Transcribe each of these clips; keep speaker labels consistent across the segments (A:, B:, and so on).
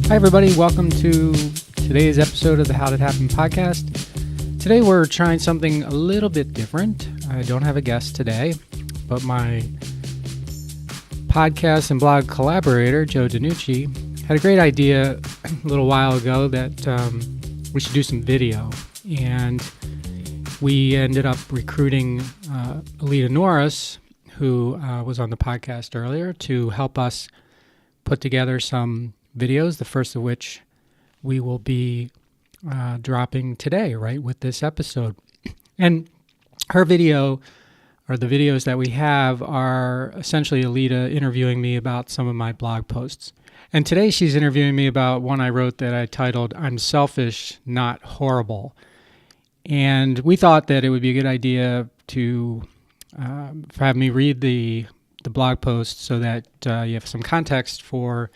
A: Hi, everybody. Welcome to today's episode of the How Did It Happen podcast. Today, we're trying something a little bit different. I don't have a guest today, but my podcast and blog collaborator, Joe DiNucci, had a great idea a little while ago that we should do some video. And we ended up recruiting Aleta Norris, who was on the podcast earlier, to help us put together some videos, the first of which we will be dropping today, right, with this episode. And her video, or the videos that we have, are essentially Aleta interviewing me about some of my blog posts. And today she's interviewing me about one I wrote that I titled, "I'm Selfish, Not Horrible." And we thought that it would be a good idea to have me read the blog post so that you have some context for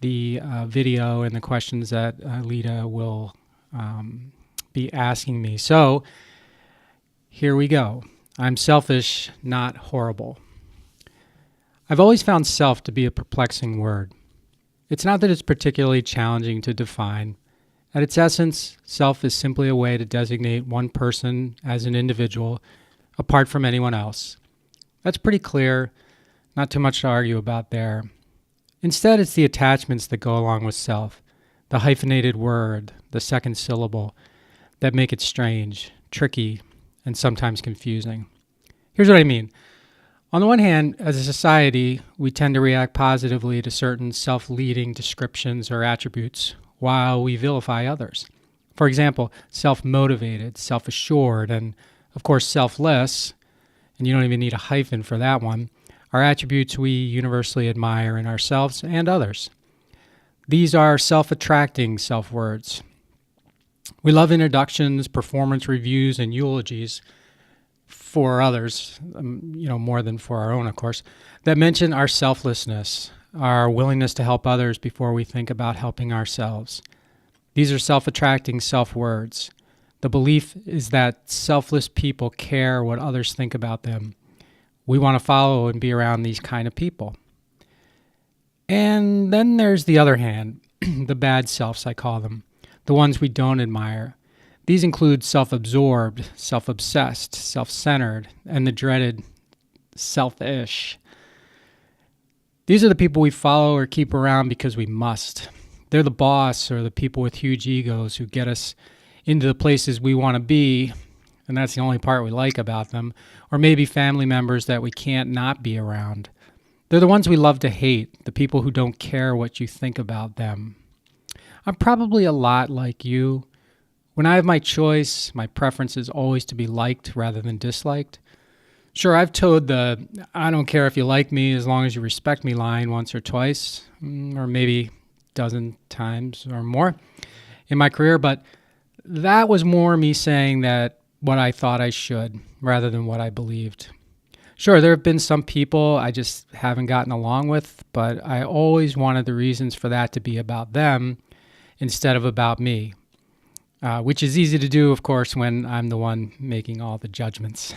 A: the video and the questions that Aleta will be asking me. So here we go. I'm selfish, not horrible. I've always found self to be a perplexing word. It's not that it's particularly challenging to define. At its essence, self is simply a way to designate one person as an individual apart from anyone else. That's pretty clear, not too much to argue about there. Instead, it's the attachments that go along with self, the hyphenated word, the second syllable, that make it strange, tricky, and sometimes confusing. Here's what I mean. On the one hand, as a society, we tend to react positively to certain self-leading descriptions or attributes while we vilify others. For example, self-motivated, self-assured, and of course selfless, and you don't even need a hyphen for that one, are attributes we universally admire in ourselves and others. These are self-attracting self-words. We love introductions, performance reviews, and eulogies for others, more than for our own, of course, that mention our selflessness, our willingness to help others before we think about helping ourselves. These are self-attracting self-words. The belief is that selfless people care what others think about them. We want to follow and be around these kind of people. And then there's the other hand, the bad selves, I call them, the ones we don't admire. These include self-absorbed, self-obsessed, self-centered, and the dreaded selfish. These are the people we follow or keep around because we must. They're the boss or the people with huge egos who get us into the places we want to be, and that's the only part we like about them, or maybe family members that we can't not be around. They're the ones we love to hate, the people who don't care what you think about them. I'm probably a lot like you. When I have my choice, my preference is always to be liked rather than disliked. Sure, I've toed the "I don't care if you like me as long as you respect me" line once or twice, or maybe a dozen times or more in my career, but that was more me saying that what I thought I should rather than what I believed. Sure, there have been some people I just haven't gotten along with, but I always wanted the reasons for that to be about them instead of about me, which is easy to do, of course, when I'm the one making all the judgments.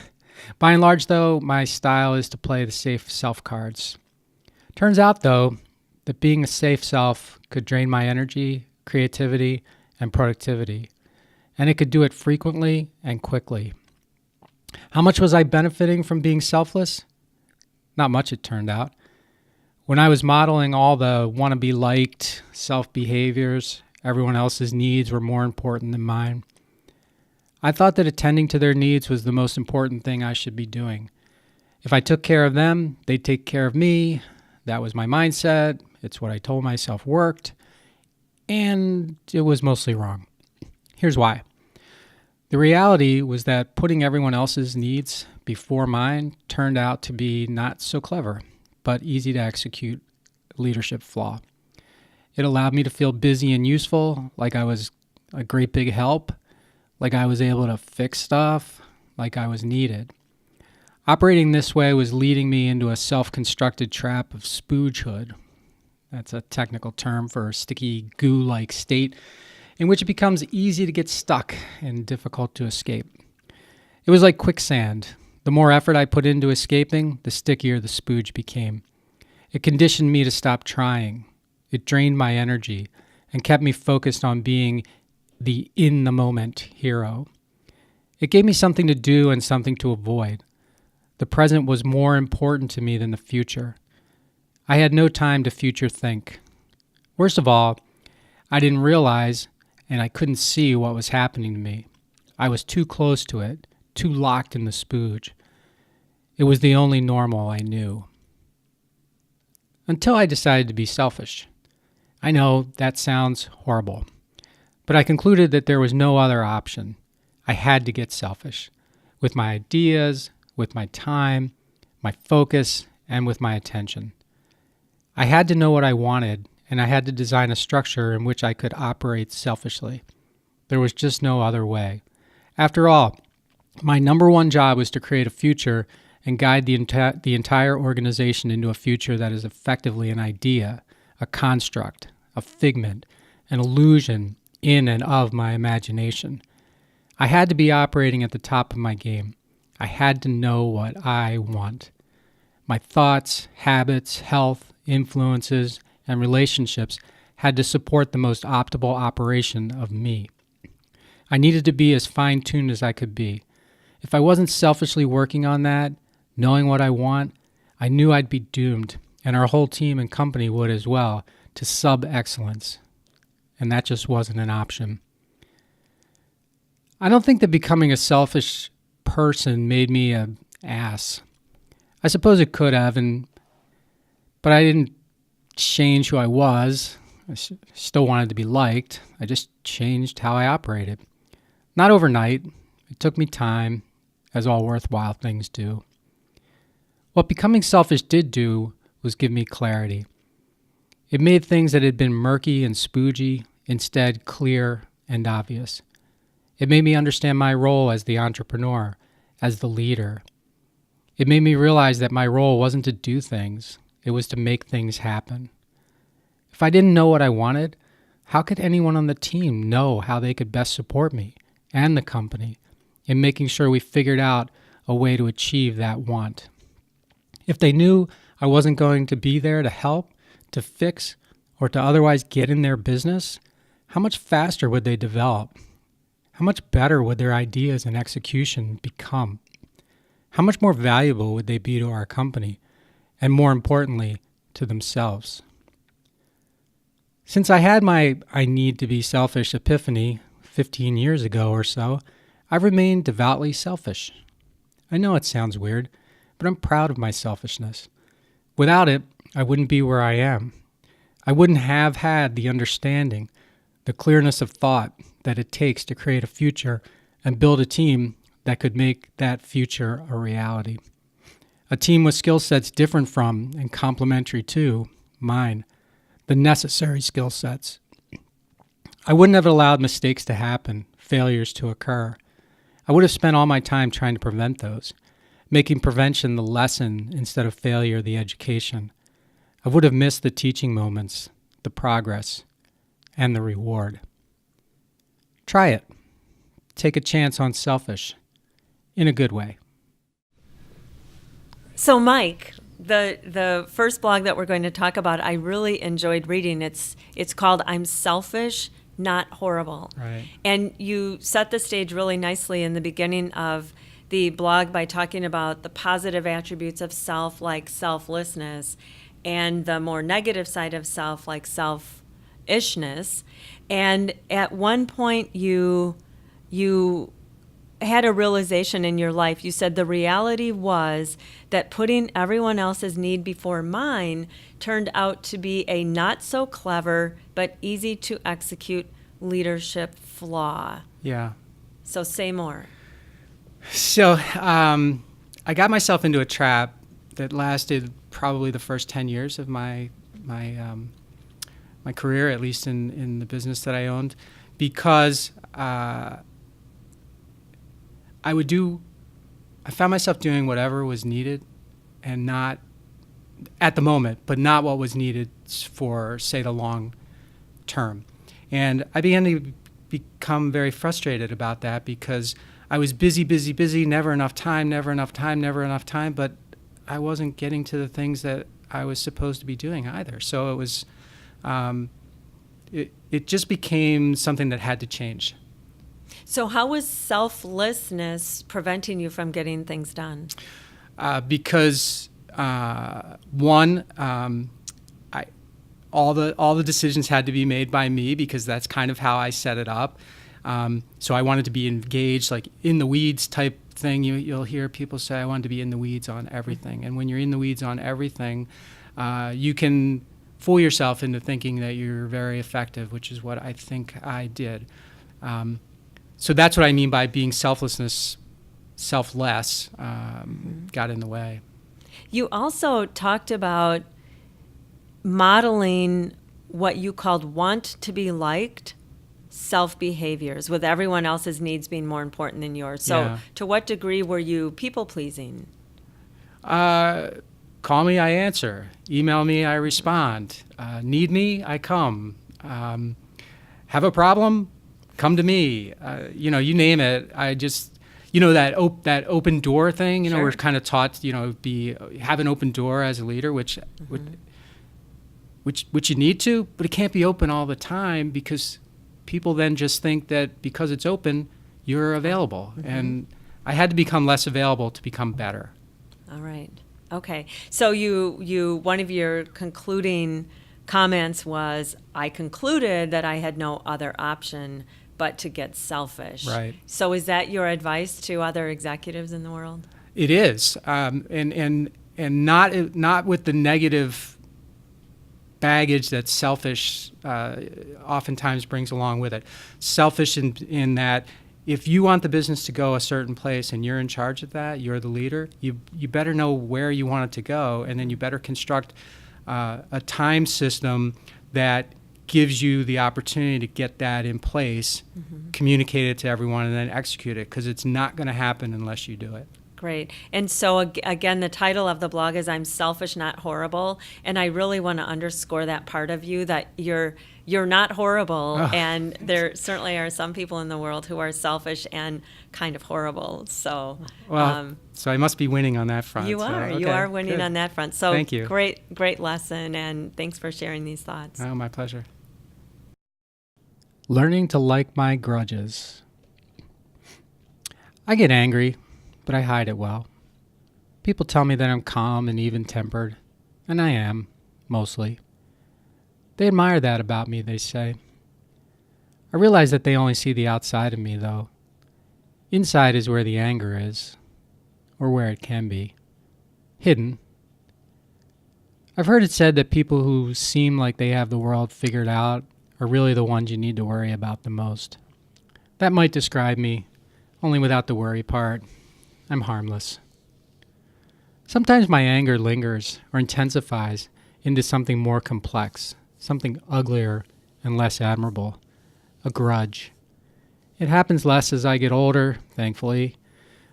A: By and large, though, my style is to play the safe self cards. Turns out, though, that being a safe self could drain my energy, creativity, and productivity. And it could do it frequently and quickly. How much was I benefiting from being selfless? Not much, it turned out. When I was modeling all the wanna-be-liked self-behaviors, everyone else's needs were more important than mine. I thought that attending to their needs was the most important thing I should be doing. If I took care of them, they'd take care of me. That was my mindset. It's what I told myself worked. And it was mostly wrong. Here's why. The reality was that putting everyone else's needs before mine turned out to be not so clever, but easy to execute leadership flaw. It allowed me to feel busy and useful, like I was a great big help, like I was able to fix stuff, like I was needed. Operating this way was leading me into a self-constructed trap of spoogehood. That's a technical term for a sticky goo-like state in which it becomes easy to get stuck and difficult to escape. It was like quicksand. The more effort I put into escaping, the stickier the spooge became. It conditioned me to stop trying. It drained my energy, and kept me focused on being the in-the-moment hero. It gave me something to do and something to avoid. The present was more important to me than the future. I had no time to future think. Worst of all, I didn't realize and I couldn't see what was happening to me. I was too close to it, too locked in the spooge. It was the only normal I knew. Until I decided to be selfish. I know that sounds horrible, but I concluded that there was no other option. I had to get selfish, with my ideas, with my time, my focus, and with my attention. I had to know what I wanted, and I had to design a structure in which I could operate selfishly. There was just no other way. After all, my number one job was to create a future and guide the entire organization into a future that is effectively an idea, a construct, a figment, an illusion in and of my imagination. I had to be operating at the top of my game. I had to know what I want. My thoughts, habits, health, influences, and relationships had to support the most optimal operation of me. I needed to be as fine-tuned as I could be. If I wasn't selfishly working on that, knowing what I want, I knew I'd be doomed, and our whole team and company would as well, to sub-excellence. And that just wasn't an option. I don't think that becoming a selfish person made me an ass. I suppose it could have, but I didn't change who I was. I still wanted to be liked. I just changed how I operated. Not overnight. It took me time, as all worthwhile things do. What becoming selfish did do was give me clarity. It made things that had been murky and spoogey instead clear and obvious. It made me understand my role as the entrepreneur, as the leader. It made me realize that my role wasn't to do things, it was to make things happen. If I didn't know what I wanted, how could anyone on the team know how they could best support me and the company in making sure we figured out a way to achieve that want? If they knew I wasn't going to be there to help, to fix, or to otherwise get in their business, how much faster would they develop? How much better would their ideas and execution become? How much more valuable would they be to our company, and more importantly, to themselves? Since I had my I need to be selfish epiphany 15 years ago or so, I've remained devoutly selfish. I know it sounds weird, but I'm proud of my selfishness. Without it, I wouldn't be where I am. I wouldn't have had the understanding, the clearness of thought that it takes to create a future and build a team that could make that future a reality. A team with skill sets different from and complementary to mine, the necessary skill sets. I wouldn't have allowed mistakes to happen, failures to occur. I would have spent all my time trying to prevent those, making prevention the lesson instead of failure the education. I would have missed the teaching moments, the progress, and the reward. Try it. Take a chance on selfish, in a good way.
B: So, Mike, the first blog that we're going to talk about, I really enjoyed reading. It's called "I'm Selfish, Not Horrible."
A: Right.
B: And you set the stage really nicely in the beginning of the blog by talking about the positive attributes of self, like selflessness, and the more negative side of self, like selfishness. And at one point, you had a realization in your life. You said the reality was that putting everyone else's need before mine turned out to be a not so clever but easy to execute leadership flaw.
A: Yeah.
B: So say more.
A: So I got myself into a trap that lasted probably the first 10 years of my career, at least in the business that I owned, because I found myself doing whatever was needed and not at the moment, but not what was needed for, say, the long term. And I began to become very frustrated about that because I was busy, never enough time, but I wasn't getting to the things that I was supposed to be doing either. So it it just became something that had to change.
B: So how was selflessness preventing you from getting things done?
A: Because one, all the decisions had to be made by me because that's kind of how I set it up. So I wanted to be engaged, like in the weeds type thing. You'll hear people say, I wanted to be in the weeds on everything. And when you're in the weeds on everything, you can fool yourself into thinking that you're very effective, which is what I think I did. So that's what I mean by being selfless got in the way.
B: You also talked about modeling what you called want to be liked self-behaviors, with everyone else's needs being more important than yours. So to what degree were you people-pleasing?
A: Call me, I answer. Email me, I respond. Need me, I come. Have a problem? Come to me. You name it. I just, that open door thing.
B: Sure.
A: We're kind of taught, have an open door as a leader, which you need to, but it can't be open all the time because people then just think that because it's open, you're available. And I had to become less available to become better.
B: All right. Okay. So you one of your concluding comments was, I concluded that I had no other option but to get selfish.
A: Right.
B: So is that your advice to other executives in the world?
A: It is, and not with the negative baggage that selfish oftentimes brings along with it. Selfish in that if you want the business to go a certain place and you're in charge of that, you're the leader, you better know where you want it to go, and then you better construct a time system that gives you the opportunity to get that in place, communicate it to everyone, and then execute it, because it's not going to happen unless you do it.
B: Great. And so again, the title of the blog is I'm Selfish, Not Horrible. And I really want to underscore that part of you, that you're not horrible.
A: Oh.
B: And there certainly are some people in the world who are selfish and kind of horrible. So,
A: so I must be winning on that front.
B: You are winning
A: good.
B: On that front. So
A: thank you.
B: Great lesson. And thanks for sharing these thoughts.
A: Oh, my pleasure. Learning to like my grudges. I get angry, but I hide it well. People tell me that I'm calm and even-tempered, and I am, mostly. They admire that about me, they say. I realize that they only see the outside of me, though. Inside is where the anger is, or where it can be. Hidden. I've heard it said that people who seem like they have the world figured out are really the ones you need to worry about the most. That might describe me, only without the worry part. I'm harmless. Sometimes my anger lingers or intensifies into something more complex, something uglier and less admirable, a grudge. It happens less as I get older, thankfully,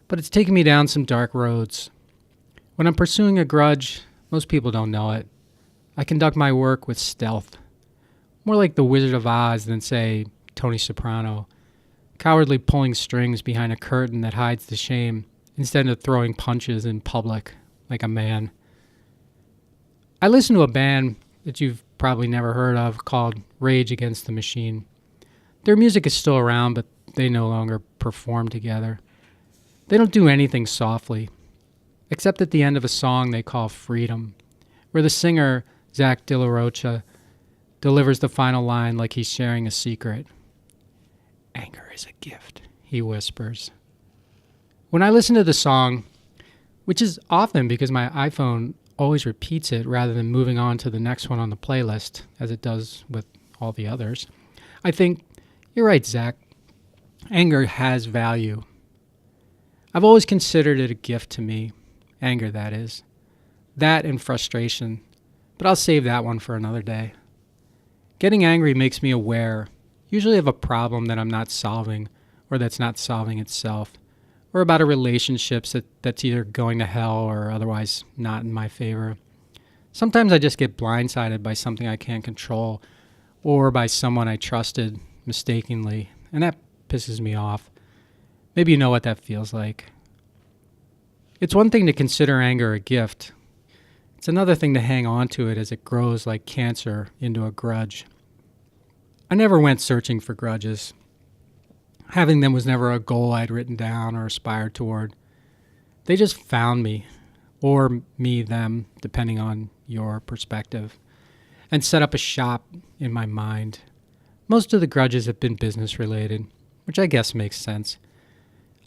A: but it's taken me down some dark roads. When I'm pursuing a grudge, most people don't know it. I conduct my work with stealth, more like the Wizard of Oz than, say, Tony Soprano, cowardly pulling strings behind a curtain that hides the shame, instead of throwing punches in public like a man. I listen to a band that you've probably never heard of called Rage Against the Machine. Their music is still around, but they no longer perform together. They don't do anything softly, except at the end of a song they call Freedom, where the singer, Zach De La Rocha, delivers the final line like he's sharing a secret. Anger is a gift, he whispers. When I listen to the song, which is often because my iPhone always repeats it rather than moving on to the next one on the playlist, as it does with all the others, I think, you're right, Zach. Anger has value. I've always considered it a gift to me. Anger, that is. That and frustration. But I'll save that one for another day. Getting angry makes me aware, usually of a problem that I'm not solving, or that's not solving itself, or about a relationship that's either going to hell or otherwise not in my favor. Sometimes I just get blindsided by something I can't control, or by someone I trusted mistakenly, and that pisses me off. Maybe you know what that feels like. It's one thing to consider anger a gift. It's another thing to hang on to it as it grows like cancer into a grudge. I never went searching for grudges. Having them was never a goal I'd written down or aspired toward. They just found me, or me, them, depending on your perspective, and set up a shop in my mind. Most of the grudges have been business related, which I guess makes sense.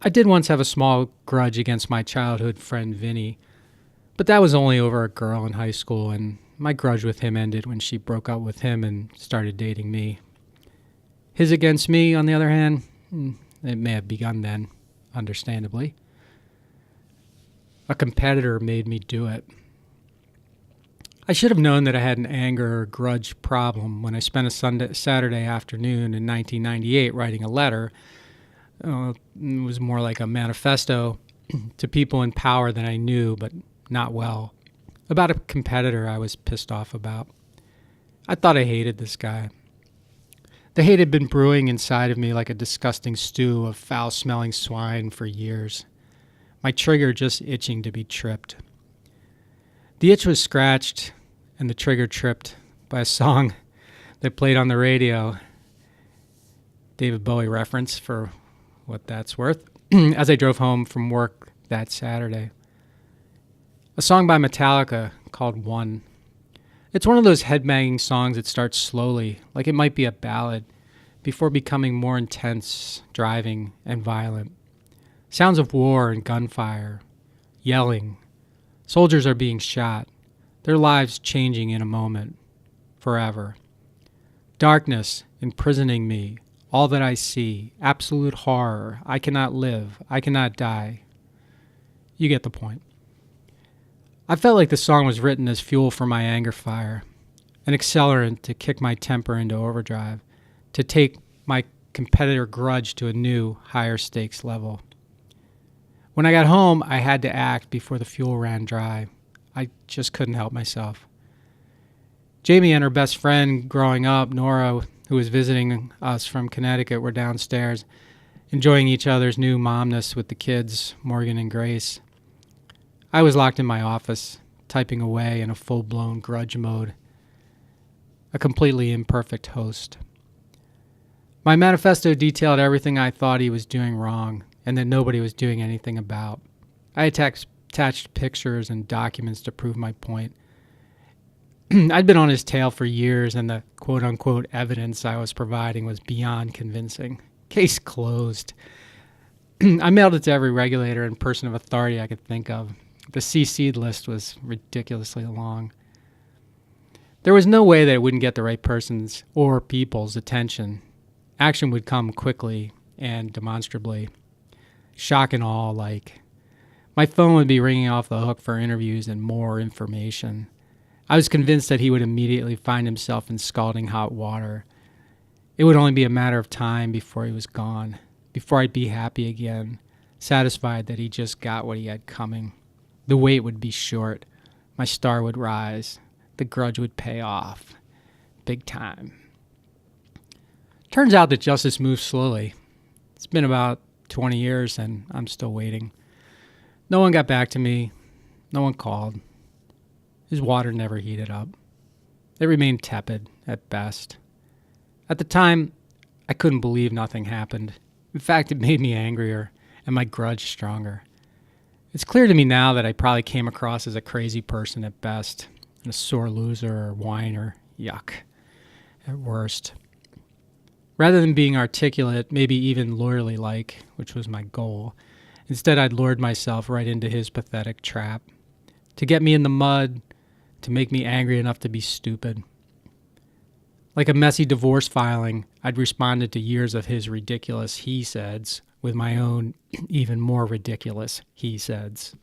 A: I did once have a small grudge against my childhood friend Vinny, but that was only over a girl in high school, and my grudge with him ended when she broke up with him and started dating me. His against me, on the other hand, it may have begun then, understandably. A competitor made me do it. I should have known that I had an anger or grudge problem when I spent a Saturday afternoon in 1998 writing a letter. It was more like a manifesto to people in power that I knew, but not well, about a competitor I was pissed off about. I thought I hated this guy. The hate had been brewing inside of me like a disgusting stew of foul-smelling swine for years. My trigger just itching to be tripped. The itch was scratched and the trigger tripped by a song that played on the radio. David Bowie reference for what that's worth, as I drove home from work that Saturday. A song by Metallica called One. It's one of those head-banging songs that starts slowly, like it might be a ballad, before becoming more intense, driving, and violent. Sounds of war and gunfire, yelling. Soldiers are being shot, their lives changing in a moment, forever. Darkness imprisoning me, all that I see, absolute horror, I cannot live, I cannot die. You get the point. I felt like the song was written as fuel for my anger fire, an accelerant to kick my temper into overdrive, to take my competitor grudge to a new, higher stakes level. When I got home, I had to act before the fuel ran dry. I just couldn't help myself. Jamie and her best friend growing up, Nora, who was visiting us from Connecticut, were downstairs, enjoying each other's new momness with the kids, Morgan and Grace. I was locked in my office, typing away in a full-blown grudge mode, a completely imperfect host. My manifesto detailed everything I thought he was doing wrong and that nobody was doing anything about. I attached pictures and documents to prove my point. I'd been on his tail for years, and the quote-unquote evidence I was providing was beyond convincing. Case closed. I mailed it to every regulator and person of authority I could think of. The CC'd list was ridiculously long. There was no way that it wouldn't get the right person's or people's attention. Action would come quickly and demonstrably. Shock and awe alike. My phone would be ringing off the hook for interviews and more information. I was convinced that he would immediately find himself in scalding hot water. It would only be a matter of time before he was gone, before I'd be happy again, satisfied that he just got what he had coming. The wait would be short. My star would rise. The grudge would pay off. Big time. Turns out that justice moves slowly. It's been about 20 years and I'm still waiting. No one got back to me. No one called. His water never heated up. It remained tepid at best. At the time, I couldn't believe nothing happened. In fact, it made me angrier and my grudge stronger. It's clear to me now that I probably came across as a crazy person at best, and a sore loser or whiner, yuck, at worst. Rather than being articulate, maybe even lawyerly-like, which was my goal, instead I'd lured myself right into his pathetic trap. To get me in the mud, to make me angry enough to be stupid. Like a messy divorce filing, I'd responded to years of his ridiculous he-saids with my own even more ridiculous he-saids.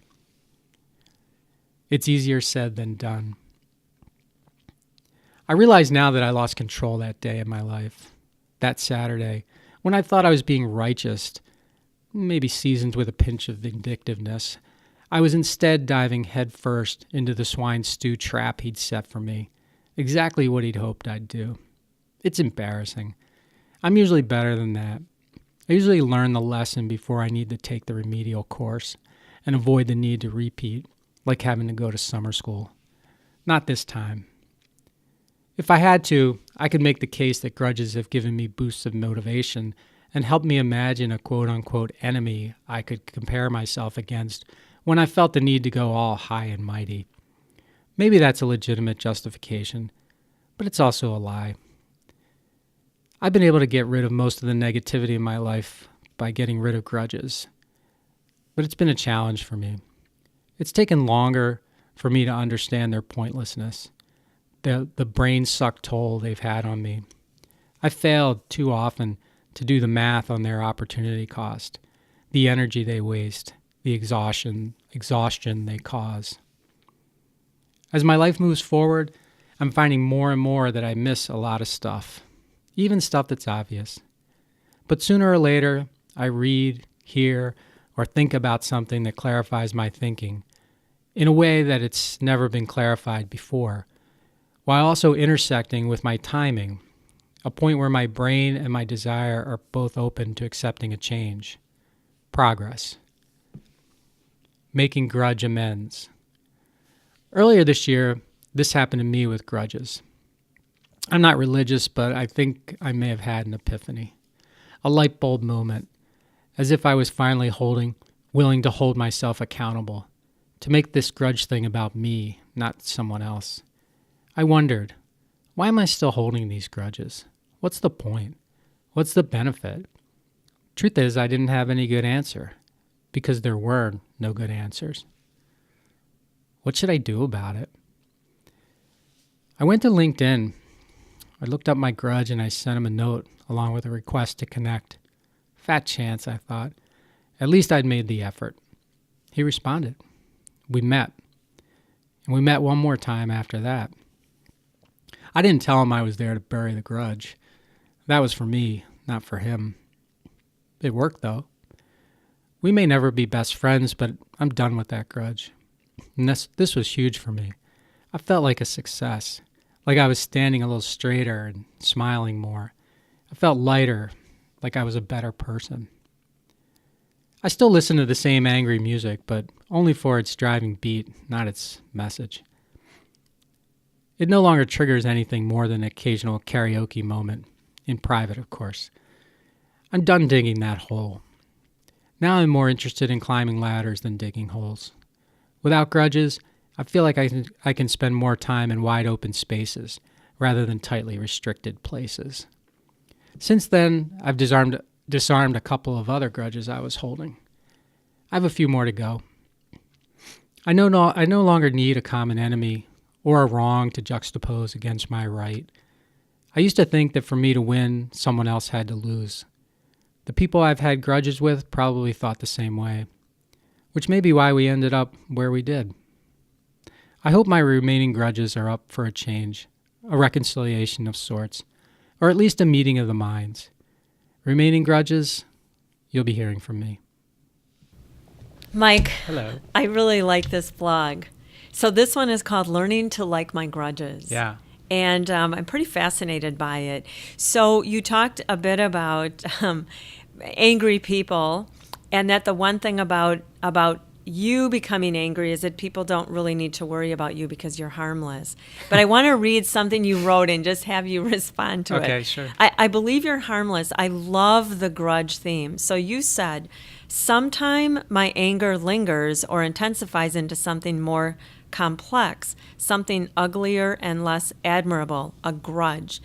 A: It's easier said than done. I realize now that I lost control that day in my life, that Saturday, when I thought I was being righteous, maybe seasoned with a pinch of vindictiveness. I was instead diving headfirst into the swine stew trap he'd set for me, exactly what he'd hoped I'd do. It's embarrassing. I'm usually better than that. I usually learn the lesson before I need to take the remedial course and avoid the need to repeat, like having to go to summer school. Not this time. If I had to, I could make the case that grudges have given me boosts of motivation and helped me imagine a quote-unquote enemy I could compare myself against when I felt the need to go all high and mighty. Maybe that's a legitimate justification, but it's also a lie. I've been able to get rid of most of the negativity in my life by getting rid of grudges, but it's been a challenge for me. It's taken longer for me to understand their pointlessness, the brain suck toll they've had on me. I failed too often to do the math on their opportunity cost, the energy they waste, the exhaustion they cause. As my life moves forward, I'm finding more and more that I miss a lot of stuff, even stuff that's obvious. But sooner or later, I read, hear, or think about something that clarifies my thinking in a way that it's never been clarified before, while also intersecting with my timing, a point where my brain and my desire are both open to accepting a change. Progress. Making grudge amends. Earlier this year, this happened to me with grudges. I'm not religious, but I think I may have had an epiphany. A light bulb moment, as if I was finally willing to hold myself accountable, to make this grudge thing about me, not someone else. I wondered, why am I still holding these grudges? What's the point? What's the benefit? Truth is, I didn't have any good answer, because there were no good answers. What should I do about it? I went to LinkedIn. I looked up my grudge and I sent him a note along with a request to connect. Fat chance, I thought. At least I'd made the effort. He responded. We met. And we met one more time after that. I didn't tell him I was there to bury the grudge. That was for me, not for him. It worked, though. We may never be best friends, but I'm done with that grudge. And this was huge for me. I felt like a success, like I was standing a little straighter and smiling more. I felt lighter, like I was a better person. I still listen to the same angry music, but only for its driving beat, not its message. It no longer triggers anything more than an occasional karaoke moment, in private, of course. I'm done digging that hole. Now I'm more interested in climbing ladders than digging holes. Without grudges, I feel like I can spend more time in wide open spaces rather than tightly restricted places. Since then, I've disarmed a couple of other grudges I was holding. I have a few more to go. I no longer need a common enemy or a wrong to juxtapose against my right. I used to think that for me to win, someone else had to lose. The people I've had grudges with probably thought the same way, which may be why we ended up where we did. I hope my remaining grudges are up for a change, a reconciliation of sorts, or at least a meeting of the minds. Remaining grudges, you'll be hearing from me.
B: Mike,
A: Hello.
B: I really like this blog. So this one is called Learning to Like My Grudges.
A: Yeah.
B: And I'm pretty fascinated by it. So you talked a bit about angry people, and that the one thing about you becoming angry is that people don't really need to worry about you because you're harmless. But I want to read something you wrote and just have you respond to it.
A: Okay, sure.
B: I believe you're harmless. I love the grudge theme. So you said, sometime my anger lingers or intensifies into something more complex, something uglier and less admirable, a grudge.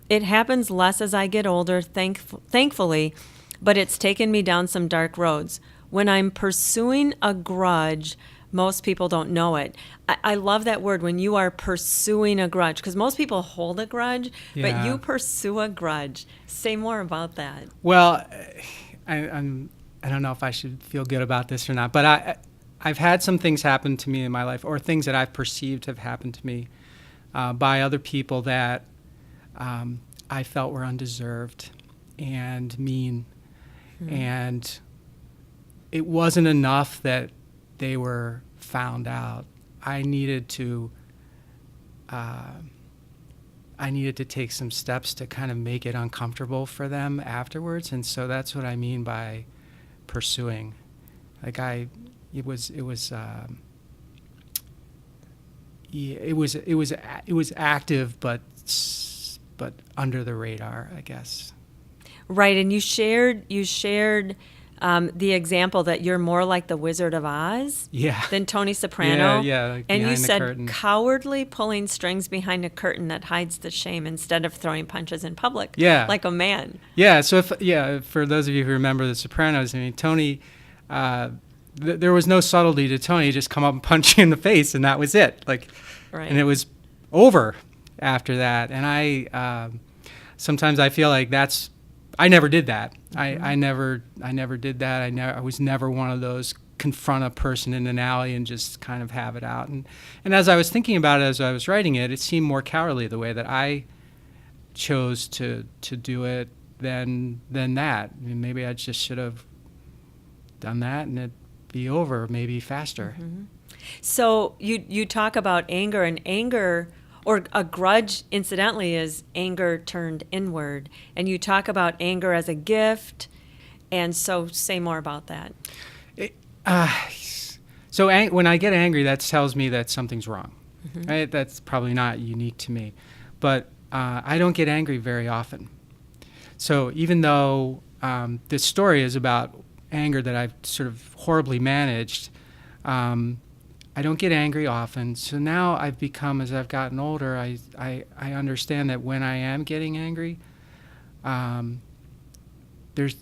B: It happens less as I get older, thankfully, but it's taken me down some dark roads. When I'm pursuing a grudge, most people don't know it. I love that word, when you are pursuing a grudge, because most people hold a grudge, but you pursue a grudge. Say more about that.
A: Well, I don't know if I should feel good about this or not, but I've had some things happen to me in my life, or things that I've perceived have happened to me by other people that I felt were undeserved and mean. Mm-hmm. And it wasn't enough that they were found out. I needed to take some steps to kind of make it uncomfortable for them afterwards, and so that's what I mean by pursuing. Like yeah, it was active, but under the radar, I guess.
B: Right, and you shared the example that you're more like the Wizard of Oz
A: Yeah.
B: than Tony Soprano.
A: Like
B: and you
A: behind the
B: said
A: curtain.
B: cowardly pulling strings behind a curtain that hides the shame instead of throwing punches in public.
A: Yeah.
B: Like a man.
A: Yeah. So for those of you who remember The Sopranos, I mean, Tony, there was no subtlety to Tony. He'd just come up and punch you in the face, and that was it. Like,
B: Right.
A: and it was over after that. And sometimes I feel like I never did that.
B: Mm-hmm.
A: I never did that. I was never one of those confront a person in an alley and just kind of have it out. And as I was thinking about it, as I was writing it, it seemed more cowardly the way that I chose to do it than that. I mean, maybe I just should have done that and it'd be over maybe faster.
B: Mm-hmm. So you talk about anger, and anger, or a grudge, incidentally, is anger turned inward. And you talk about anger as a gift, and so say more about that.
A: So when I get angry, that tells me that something's wrong.
B: Mm-hmm.
A: Right? That's probably not unique to me. But I don't get angry very often. So even though this story is about anger that I've sort of horribly managed, I don't get angry often. So now I've become, as I've gotten older, I understand that when I am getting angry, there's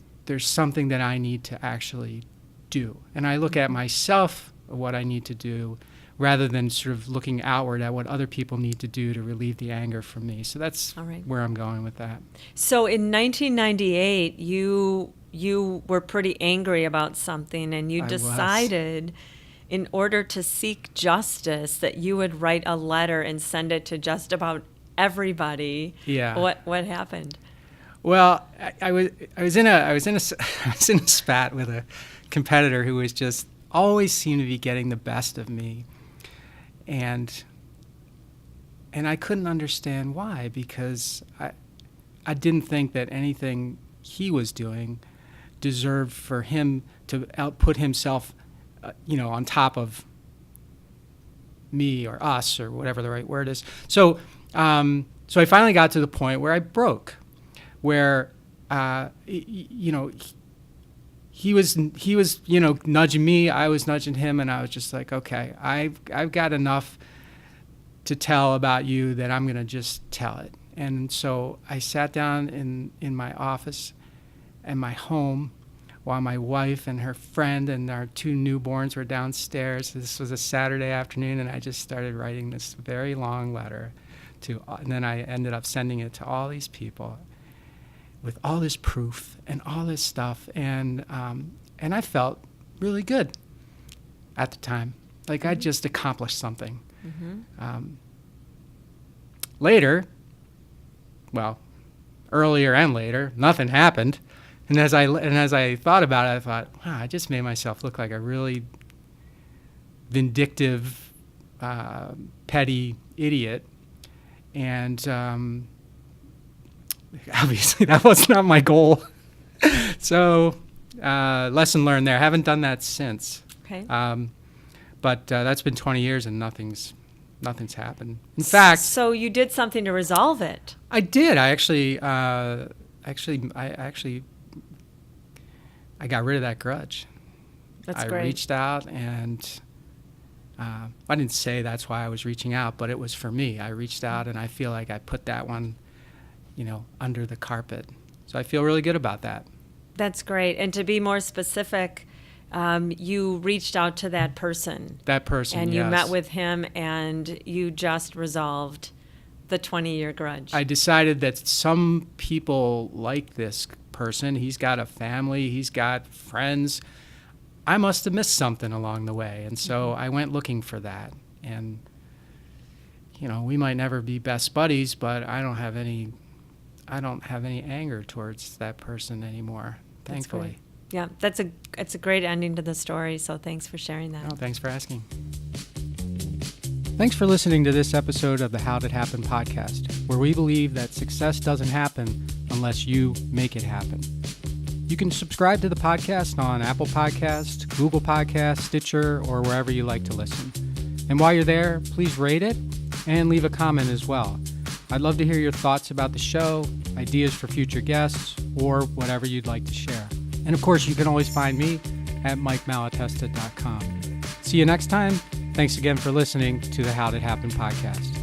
A: something that I need to actually do. And I look at myself, what I need to do, rather than sort of looking outward at what other people need to do to relieve the anger from me. So that's
B: All right.
A: where I'm going with that.
B: So in 1998, you were pretty angry about something, and you
A: I
B: decided, in order to seek justice, that you would write a letter and send it to just about everybody.
A: Yeah.
B: What happened?
A: Well, I was in a spat with a competitor who was just always seemed to be getting the best of me, and I couldn't understand why, because I didn't think that anything he was doing deserved for him to output himself, on top of me or us or whatever the right word is. So I finally got to the point where I broke, where he was nudging me, I was nudging him, and I was just like, okay, I've got enough to tell about you that I'm going to just tell it. And so I sat down in my office and my home while my wife and her friend and our 2 newborns were downstairs. This was a Saturday afternoon, and I just started writing this very long letter and then I ended up sending it to all these people with all this proof and all this stuff, and I felt really good at the time, like I just accomplished something. Mm-hmm. Earlier and later, nothing happened, and as I thought about it, I thought, wow, I just made myself look like a really vindictive, petty idiot, and obviously that was not my goal. So lesson learned there. Haven't done that since.
B: Okay.
A: But that's been 20 years and nothing's happened. In fact,
B: so you did something to resolve it.
A: I did. I got rid of that grudge.
B: That's
A: I
B: great.
A: reached out, and I didn't say that's why I was reaching out, but it was for me. I reached out, and I feel like I put that one under the carpet. So I feel really good about that.
B: That's great. And to be more specific, you reached out to that person.
A: That person,
B: and
A: yes.
B: you met with him, and you just resolved the 20-year grudge.
A: I decided that some people like this person. He's got a family. He's got friends. I must have missed something along the way. And so I went looking for that. And, we might never be best buddies, but I don't have any anger towards that person anymore, thankfully.
B: Yeah, it's a great ending to the story, so thanks for sharing that.
A: Oh, thanks for asking. Thanks for listening to this episode of the How'd It Happen podcast, where we believe that success doesn't happen unless you make it happen. You can subscribe to the podcast on Apple Podcasts, Google Podcasts, Stitcher, or wherever you like to listen. And while you're there, please rate it and leave a comment as well. I'd love to hear your thoughts about the show, ideas for future guests, or whatever you'd like to share. And of course, you can always find me at MikeMalatesta.com. See you next time. Thanks again for listening to the How Did Happen podcast.